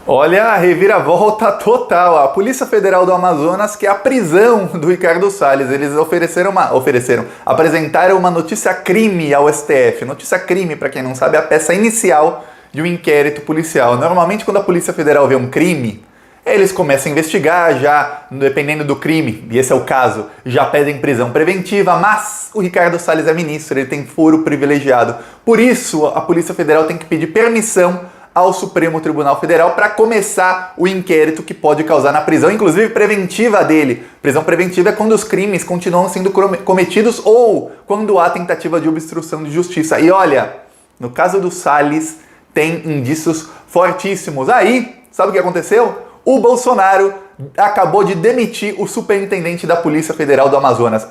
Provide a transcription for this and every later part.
Olha a reviravolta total. A Polícia Federal do Amazonas quer a prisão do Ricardo Salles. Eles apresentaram uma notícia crime ao STF. Notícia crime, para quem não sabe, é a peça inicial de um inquérito policial. Normalmente, quando a Polícia Federal vê um crime, eles começam a investigar, já dependendo do crime, e esse é o caso, já pedem prisão preventiva, mas o Ricardo Salles é ministro, ele tem foro privilegiado. Por isso, a Polícia Federal tem que pedir permissão ao Supremo Tribunal Federal para começar o inquérito que pode causar na prisão, inclusive preventiva dele. Prisão preventiva é quando os crimes continuam sendo cometidos ou quando há tentativa de obstrução de justiça. E olha, no caso do Salles, tem indícios fortíssimos. Aí, sabe o que aconteceu? O Bolsonaro acabou de demitir o superintendente da Polícia Federal do Amazonas.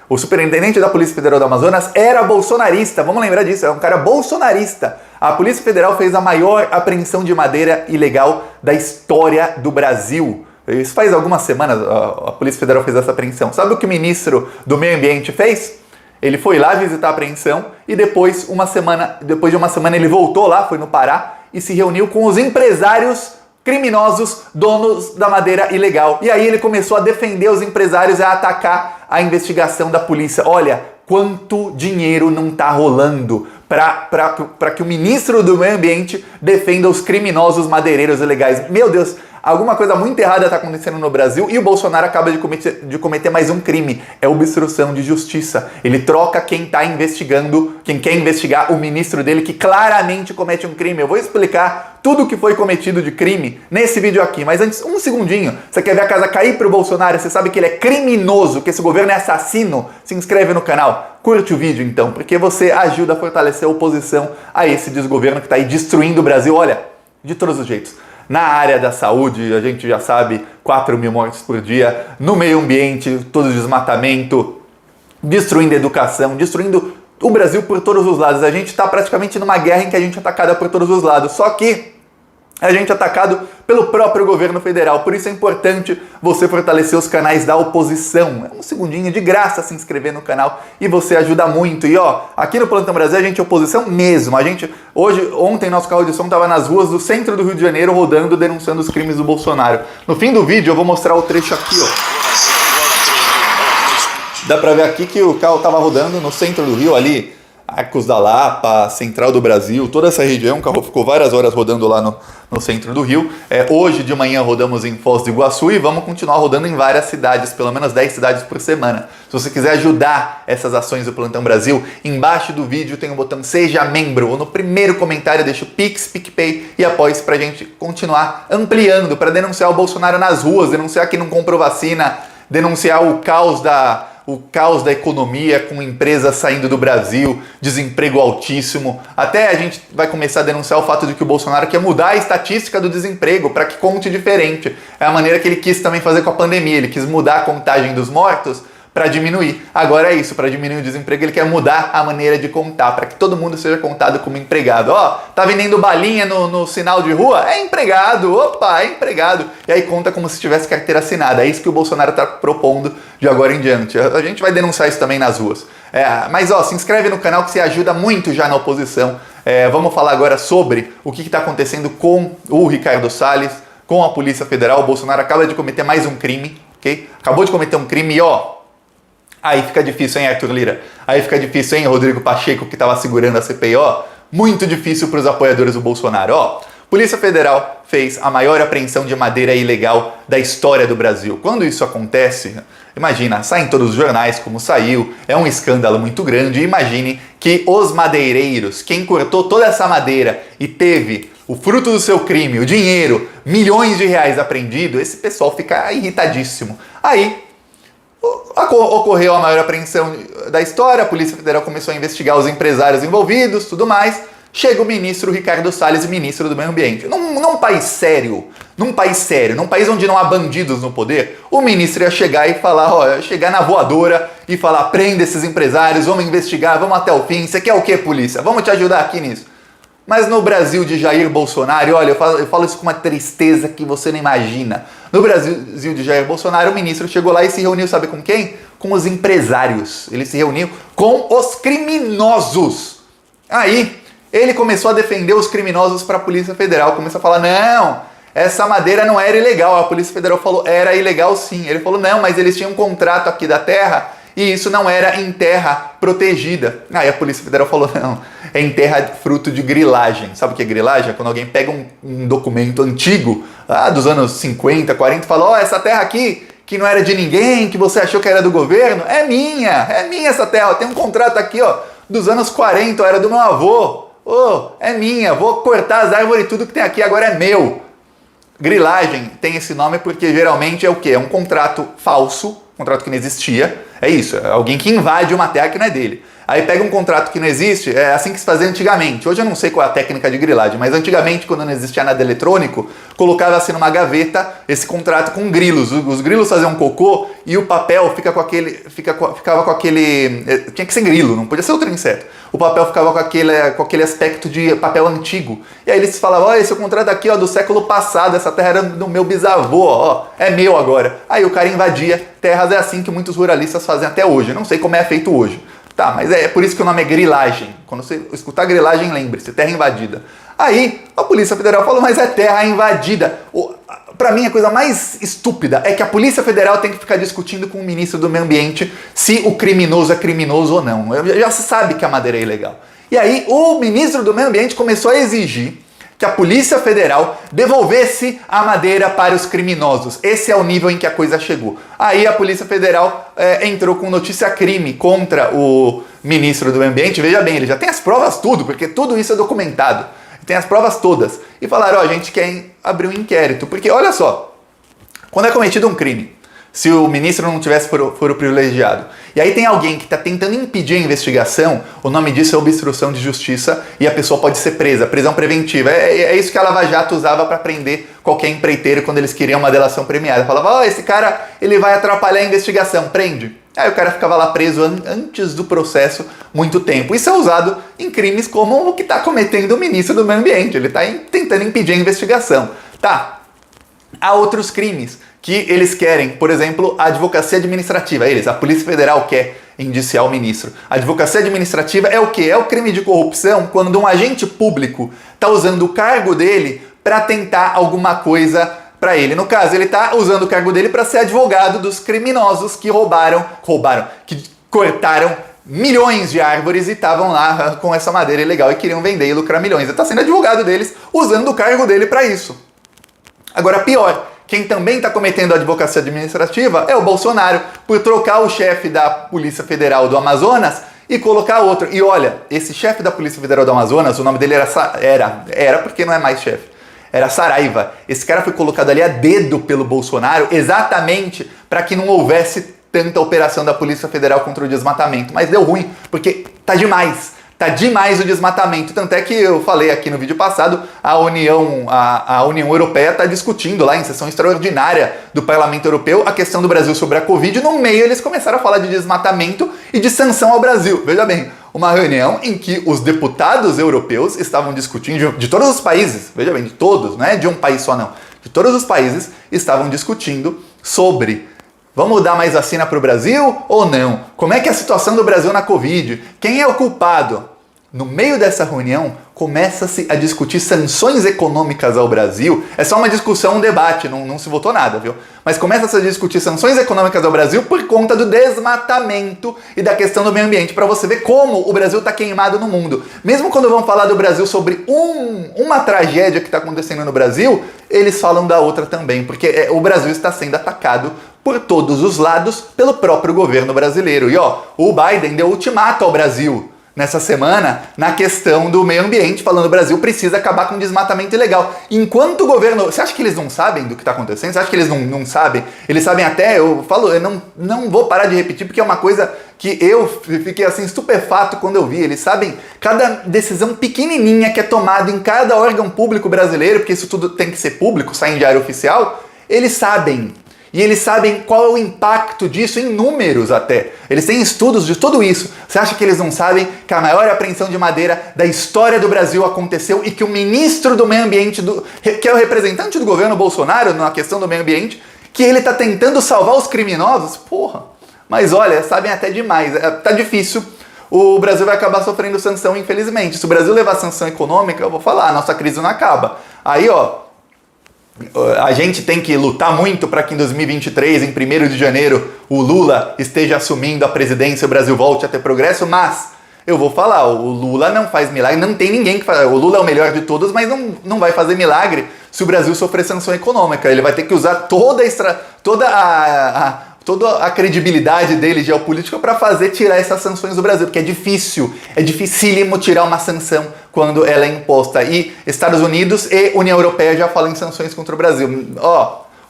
O superintendente da Polícia Federal do Amazonas era bolsonarista, vamos lembrar disso, é um cara bolsonarista. A Polícia Federal fez a maior apreensão de madeira ilegal da história do Brasil. Isso faz algumas semanas a Polícia Federal fez essa apreensão. Sabe o que o ministro do Meio Ambiente fez? Ele foi lá visitar a apreensão e depois de uma semana ele voltou lá, foi no Pará, e se reuniu com os empresários criminosos, donos da madeira ilegal. E aí ele começou a defender os empresários e a atacar a investigação da polícia. Olha, quanto dinheiro não tá rolando para que o ministro do Meio Ambiente defenda os criminosos madeireiros ilegais. Meu Deus, alguma coisa muito errada está acontecendo no Brasil e o Bolsonaro acaba de cometer mais um crime. É obstrução de justiça. Ele troca quem está investigando, quem quer investigar o ministro dele, que claramente comete um crime. Eu vou explicar tudo o que foi cometido de crime nesse vídeo aqui. Mas antes, um segundinho. Você quer ver a casa cair pro Bolsonaro? Você sabe que ele é criminoso, que esse governo é assassino? Se inscreve no canal. Curte o vídeo então, porque você ajuda a fortalecer a oposição a esse desgoverno que está aí destruindo o Brasil. Olha, de todos os jeitos. Na área da saúde, a gente já sabe, 4 mil mortes por dia. No meio ambiente, todo o desmatamento, destruindo a educação, destruindo o Brasil por todos os lados. A gente está praticamente numa guerra em que a gente é atacada por todos os lados. Só que a gente é atacado pelo próprio governo federal. Por isso é importante você fortalecer os canais da oposição. É um segundinho de graça se inscrever no canal e você ajuda muito. E ó, aqui no Plantão Brasil a gente é oposição mesmo. Ontem nosso carro de som estava nas ruas do centro do Rio de Janeiro rodando, denunciando os crimes do Bolsonaro. No fim do vídeo eu vou mostrar o trecho aqui, ó. Dá pra ver aqui que o carro estava rodando no centro do Rio ali. Arcos da Lapa, Central do Brasil, toda essa região, o carro ficou várias horas rodando lá no centro do Rio. Hoje de manhã rodamos em Foz do Iguaçu e vamos continuar rodando em várias cidades, pelo menos 10 cidades por semana. Se você quiser ajudar essas ações do Plantão Brasil, embaixo do vídeo tem o botão Seja Membro, ou no primeiro comentário deixa o Pix, PicPay e apoie pra gente continuar ampliando, para denunciar o Bolsonaro nas ruas, denunciar que não comprou vacina, denunciar o caos da economia, com empresas saindo do Brasil, desemprego altíssimo. Até a gente vai começar a denunciar o fato de que o Bolsonaro quer mudar a estatística do desemprego para que conte diferente. É a maneira que ele quis também fazer com a pandemia. Ele quis mudar a contagem dos mortos para diminuir. Agora é isso, para diminuir o desemprego, ele quer mudar a maneira de contar, para que todo mundo seja contado como empregado. Ó, tá vendendo balinha no sinal de rua? É empregado, opa, é empregado. E aí conta como se tivesse carteira assinada. É isso que o Bolsonaro tá propondo de agora em diante. A gente vai denunciar isso também nas ruas. Mas ó, se inscreve no canal que você ajuda muito já na oposição. Vamos falar agora sobre o que está acontecendo com o Ricardo Salles, com a Polícia Federal. O Bolsonaro acaba de cometer mais um crime, ok? Acabou de cometer um crime e ó, aí fica difícil, hein, Arthur Lira? Aí fica difícil, hein, Rodrigo Pacheco, que estava segurando a CPI, ó. Muito difícil para os apoiadores do Bolsonaro, ó. Polícia Federal fez a maior apreensão de madeira ilegal da história do Brasil. Quando isso acontece, imagina, sai em todos os jornais como saiu, é um escândalo muito grande. Imagine que os madeireiros, quem cortou toda essa madeira e teve o fruto do seu crime, o dinheiro, milhões de reais apreendido, esse pessoal fica irritadíssimo. Aí ocorreu a maior apreensão da história, a Polícia Federal começou a investigar os empresários envolvidos, tudo mais. Chega o ministro Ricardo Salles, ministro do Meio Ambiente. Num país sério, num país onde não há bandidos no poder, o ministro ia chegar e falar, ó, chegar na voadora e falar, prenda esses empresários, vamos investigar, vamos até o fim. Você quer o quê, polícia? Vamos te ajudar aqui nisso. Mas no Brasil de Jair Bolsonaro, olha, eu falo isso com uma tristeza que você não imagina. No Brasil de Jair Bolsonaro, o ministro chegou lá e se reuniu, sabe com quem? Com os empresários. Ele se reuniu com os criminosos. Aí, ele começou a defender os criminosos para a Polícia Federal. Começou a falar, não, essa madeira não era ilegal. A Polícia Federal falou, era ilegal sim. Ele falou, não, mas eles tinham um contrato aqui da terra e isso não era em terra protegida. Aí a Polícia Federal falou, não, é em terra fruto de grilagem. Sabe o que é grilagem? É quando alguém pega um documento antigo, dos anos 50, 40, e fala, essa terra aqui, que não era de ninguém, que você achou que era do governo, é minha essa terra, tem um contrato aqui, dos anos 40, era do meu avô, é minha, vou cortar as árvores e tudo que tem aqui, agora é meu. Grilagem tem esse nome porque geralmente é o quê? É um contrato falso, um contrato que não existia, é isso, é alguém que invade uma terra que não é dele. Aí pega um contrato que não existe, é assim que se fazia antigamente. Hoje eu não sei qual é a técnica de grilagem, mas antigamente, quando não existia nada eletrônico, colocava-se numa gaveta esse contrato com grilos. Os grilos faziam cocô e o papel ficava com aquele... Tinha que ser grilo, não podia ser outro inseto. O papel ficava com aquele aspecto de papel antigo. E aí eles falavam, esse é o contrato aqui do século passado, essa terra era do meu bisavô, é meu agora. Aí o cara invadia terras, é assim que muitos ruralistas fazem até hoje. Não sei como é feito hoje. Tá, mas é por isso que o nome é grilagem. Quando você escutar grilagem, lembre-se, terra invadida. Aí, a Polícia Federal falou, mas é terra invadida. Pra mim, a coisa mais estúpida é que a Polícia Federal tem que ficar discutindo com o ministro do Meio Ambiente se o criminoso é criminoso ou não. Já se sabe que a madeira é ilegal. E aí, o ministro do Meio Ambiente começou a exigir que a Polícia Federal devolvesse a madeira para os criminosos. Esse é o nível em que a coisa chegou. Aí a Polícia Federal entrou com notícia-crime contra o ministro do Meio Ambiente. Veja bem, ele já tem as provas tudo, porque tudo isso é documentado. Tem as provas todas. E falaram, a gente quer abrir um inquérito. Porque, olha só, quando é cometido um crime, se o ministro não tivesse foro privilegiado, e aí tem alguém que está tentando impedir a investigação, o nome disso é obstrução de justiça e a pessoa pode ser presa, prisão preventiva. É isso que a Lava Jato usava para prender qualquer empreiteiro quando eles queriam uma delação premiada. Falava, esse cara ele vai atrapalhar a investigação, prende. Aí o cara ficava lá preso antes do processo muito tempo. Isso é usado em crimes como o que está cometendo o ministro do Meio Ambiente. Ele está tentando impedir a investigação. Tá. Há outros crimes que eles querem, por exemplo, a advocacia administrativa. A Polícia Federal quer indiciar o ministro. A advocacia administrativa é o quê? É o crime de corrupção quando um agente público está usando o cargo dele para tentar alguma coisa para ele. No caso, ele está usando o cargo dele para ser advogado dos criminosos que que cortaram milhões de árvores e estavam lá com essa madeira ilegal e queriam vender e lucrar milhões. Ele está sendo advogado deles, usando o cargo dele para isso. Agora, pior, quem também está cometendo a advocacia administrativa é o Bolsonaro, por trocar o chefe da Polícia Federal do Amazonas e colocar outro. E olha, esse chefe da Polícia Federal do Amazonas, o nome dele era porque não é mais chefe, era Saraiva. Esse cara foi colocado ali a dedo pelo Bolsonaro exatamente para que não houvesse tanta operação da Polícia Federal contra o desmatamento. Mas deu ruim, porque tá demais. Tá demais o desmatamento, tanto é que eu falei aqui no vídeo passado, a União Europeia está discutindo lá em sessão extraordinária do Parlamento Europeu a questão do Brasil sobre a Covid. No meio eles começaram a falar de desmatamento e de sanção ao Brasil. Veja bem, uma reunião em que os deputados europeus estavam discutindo, de todos os países, veja bem, de todos, não é de um país só não, de todos os países estavam discutindo sobre: vamos dar mais vacina para o Brasil ou não? Como é que é a situação do Brasil na Covid? Quem é o culpado? No meio dessa reunião, começa-se a discutir sanções econômicas ao Brasil. É só uma discussão, um debate, não se votou nada, viu? Mas começa-se a discutir sanções econômicas ao Brasil por conta do desmatamento e da questão do meio ambiente, para você ver como o Brasil está queimado no mundo. Mesmo quando vão falar do Brasil sobre uma tragédia que está acontecendo no Brasil, eles falam da outra também, porque o Brasil está sendo atacado por todos os lados pelo próprio governo brasileiro. E o Biden deu ultimato ao Brasil nessa semana na questão do meio ambiente, falando que o Brasil precisa acabar com o desmatamento ilegal. Enquanto o governo... Você acha que eles não sabem do que está acontecendo? Você acha que eles não sabem? Eles sabem até... Eu não vou parar de repetir, porque é uma coisa que eu fiquei assim estupefato quando eu vi. Eles sabem cada decisão pequenininha que é tomada em cada órgão público brasileiro, porque isso tudo tem que ser público, sai em diário oficial. Eles sabem. E eles sabem qual é o impacto disso em números até. Eles têm estudos de tudo isso. Você acha que eles não sabem que a maior apreensão de madeira da história do Brasil aconteceu e que o ministro do meio ambiente, que é o representante do governo Bolsonaro na questão do meio ambiente, que ele está tentando salvar os criminosos? Porra! Mas olha, sabem até demais. Tá difícil. O Brasil vai acabar sofrendo sanção, infelizmente. Se o Brasil levar sanção econômica, eu vou falar, a nossa crise não acaba. Aí, a gente tem que lutar muito para que em 2023, em 1º de janeiro, o Lula esteja assumindo a presidência e o Brasil volte a ter progresso, mas eu vou falar, o Lula não faz milagre, não tem ninguém que faz. O Lula é o melhor de todos, mas não vai fazer milagre se o Brasil sofrer sanção econômica. Ele vai ter que usar toda a credibilidade dele geopolítica para tirar essas sanções do Brasil, porque é dificílimo tirar uma sanção quando ela é imposta. E Estados Unidos e União Europeia já falam em sanções contra o Brasil.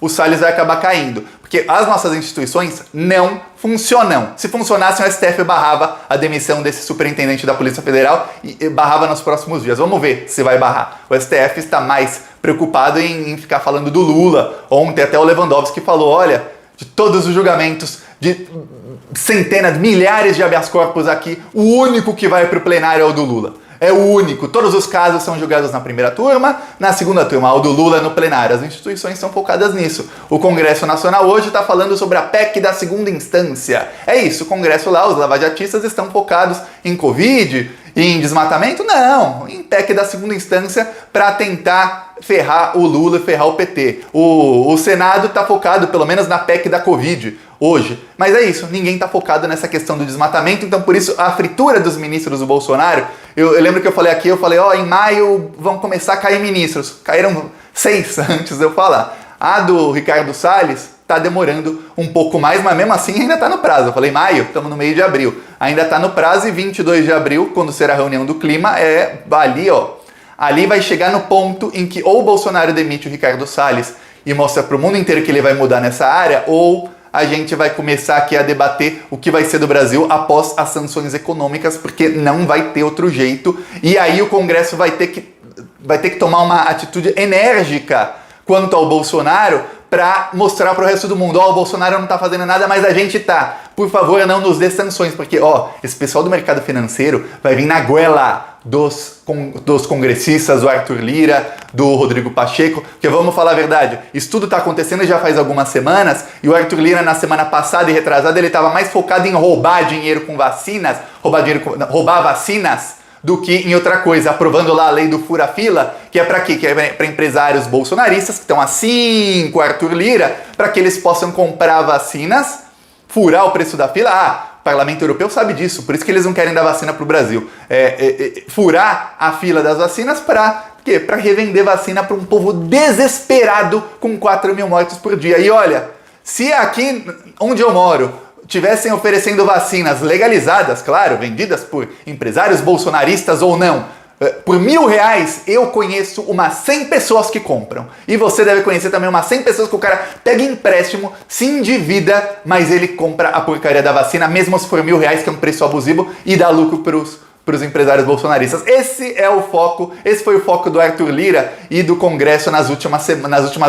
O Salles vai acabar caindo, porque as nossas instituições não funcionam. Se funcionassem, o STF barrava a demissão desse superintendente da Polícia Federal e barrava nos próximos dias. Vamos ver se vai barrar. O STF está mais preocupado em ficar falando do Lula. Ontem até o Lewandowski falou, olha, de todos os julgamentos, de centenas, milhares de habeas corpus aqui, o único que vai para o plenário é o do Lula. É o único. Todos os casos são julgados na primeira turma, na segunda turma, o do Lula no plenário. As instituições são focadas nisso. O Congresso Nacional hoje está falando sobre a PEC da segunda instância. É isso, o Congresso lá, os lavajatistas estão focados em Covid, em desmatamento? Não, em PEC da segunda instância para tentar ferrar o Lula e ferrar o PT. O Senado está focado, pelo menos, na PEC da Covid hoje. Mas é isso, ninguém está focado nessa questão do desmatamento, então por isso a fritura dos ministros do Bolsonaro, eu lembro que eu falei aqui, em maio vão começar a cair ministros. Caíram 6 antes de eu falar. A do Ricardo Salles está demorando um pouco mais, mas mesmo assim ainda está no prazo. Eu falei maio, estamos no meio de abril. Ainda está no prazo e 22 de abril, quando será a reunião do clima, ali vai chegar no ponto em que ou o Bolsonaro demite o Ricardo Salles e mostra para o mundo inteiro que ele vai mudar nessa área, ou a gente vai começar aqui a debater o que vai ser do Brasil após as sanções econômicas, porque não vai ter outro jeito. E aí o Congresso vai ter que tomar uma atitude enérgica quanto ao Bolsonaro para mostrar para o resto do mundo, o Bolsonaro não está fazendo nada, mas a gente tá. Por favor, não nos dê sanções, porque esse pessoal do mercado financeiro vai vir na goela dos congressistas, do Arthur Lira, do Rodrigo Pacheco, porque vamos falar a verdade, isso tudo está acontecendo já faz algumas semanas, e o Arthur Lira na semana passada e retrasada, ele estava mais focado em roubar dinheiro com vacinas, roubar vacinas, do que em outra coisa, aprovando lá a lei do fura-fila, que é para quê? Que é para empresários bolsonaristas, que estão assim com o Arthur Lira, para que eles possam comprar vacinas, furar o preço da fila. O Parlamento Europeu sabe disso, por isso que eles não querem dar vacina para o Brasil. Furar a fila das vacinas para quê? Para revender vacina para um povo desesperado com 4 mil mortes por dia. E olha, se aqui onde eu moro tivessem oferecendo vacinas legalizadas, claro, vendidas por empresários bolsonaristas ou não, por R$1.000, eu conheço umas 100 pessoas que compram. E você deve conhecer também umas 100 pessoas que o cara pega empréstimo, se endivida, mas ele compra a porcaria da vacina, mesmo se for R$1.000, que é um preço abusivo, e dá lucro para os empresários bolsonaristas. Esse foi o foco do Arthur Lira e do Congresso nas últimas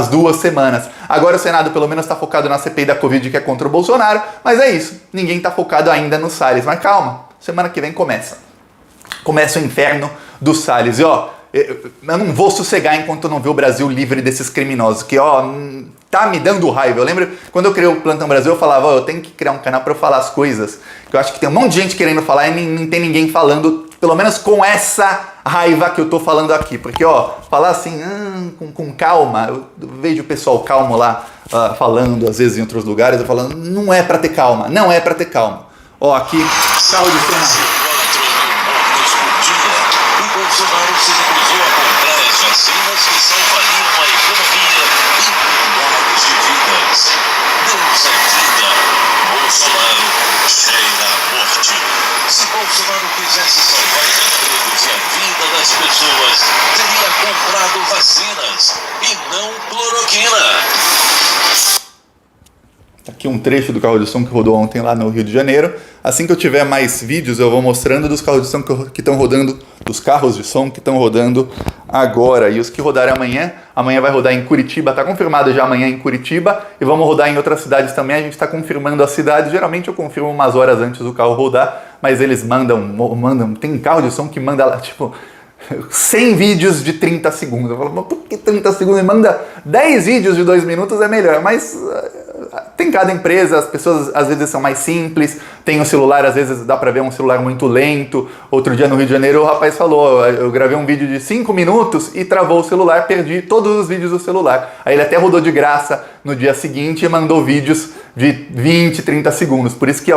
2 semanas. Agora o Senado pelo menos está focado na CPI da Covid, que é contra o Bolsonaro, mas é isso, ninguém está focado ainda no Salles. Mas calma, semana que vem começa o inferno do Salles. E eu não vou sossegar enquanto eu não ver o Brasil livre desses criminosos, que tá me dando raiva. Eu lembro, quando eu criei o Plantão Brasil, eu falava, eu tenho que criar um canal para eu falar as coisas, que eu acho que tem um monte de gente querendo falar e não tem ninguém falando, pelo menos com essa raiva que eu tô falando aqui. Porque, falar assim, com calma, eu vejo o pessoal calmo lá, falando, às vezes em outros lugares, eu falando, não é para ter calma, aqui, carro de som. Bolsonaro se recusou a comprar as vacinas que salvariam a economia e milhares de vidas. Deus é vida. Bolsonaro cheira a morte. Se Bolsonaro quisesse salvar os empregos e a vida das pessoas, teria comprado vacinas e não cloroquina. Aqui um trecho do carro de som que rodou ontem lá no Rio de Janeiro. Assim que eu tiver mais vídeos, eu vou mostrando dos carros de som que estão rodando, dos carros de som que estão rodando agora. E os que rodarem amanhã vai rodar em Curitiba, está confirmado já amanhã em Curitiba, e vamos rodar em outras cidades também. A gente está confirmando as cidades, geralmente eu confirmo umas horas antes do carro rodar, mas eles mandam, tem carro de som que manda lá, 100 vídeos de 30 segundos. Eu falo, mas por que 30 segundos? Manda 10 vídeos de 2 minutos é melhor, mas tem cada empresa, as pessoas às vezes são mais simples, tem um celular, às vezes dá pra ver um celular muito lento. Outro dia no Rio de Janeiro o rapaz falou, eu gravei um vídeo de 5 minutos e travou o celular, perdi todos os vídeos do celular. Aí ele até rodou de graça no dia seguinte e mandou vídeos de 20, 30 segundos. Por isso que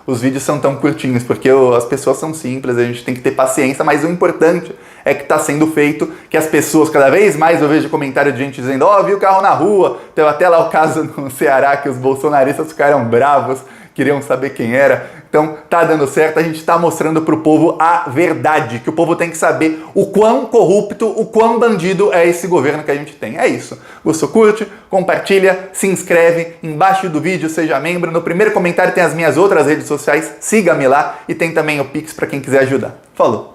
os vídeos são tão curtinhos, porque as pessoas são simples, a gente tem que ter paciência, mas o importante é que está sendo feito, que as pessoas, cada vez mais eu vejo comentário de gente dizendo, vi o carro na rua, teve até lá o caso no Ceará que os bolsonaristas ficaram bravos, queriam saber quem era. Então tá dando certo, a gente tá mostrando pro povo a verdade, que o povo tem que saber o quão corrupto, o quão bandido é esse governo que a gente tem. É isso. Gostou? Curte, compartilha, se inscreve, embaixo do vídeo seja membro, no primeiro comentário tem as minhas outras redes sociais, siga-me lá e tem também o Pix para quem quiser ajudar. Falou!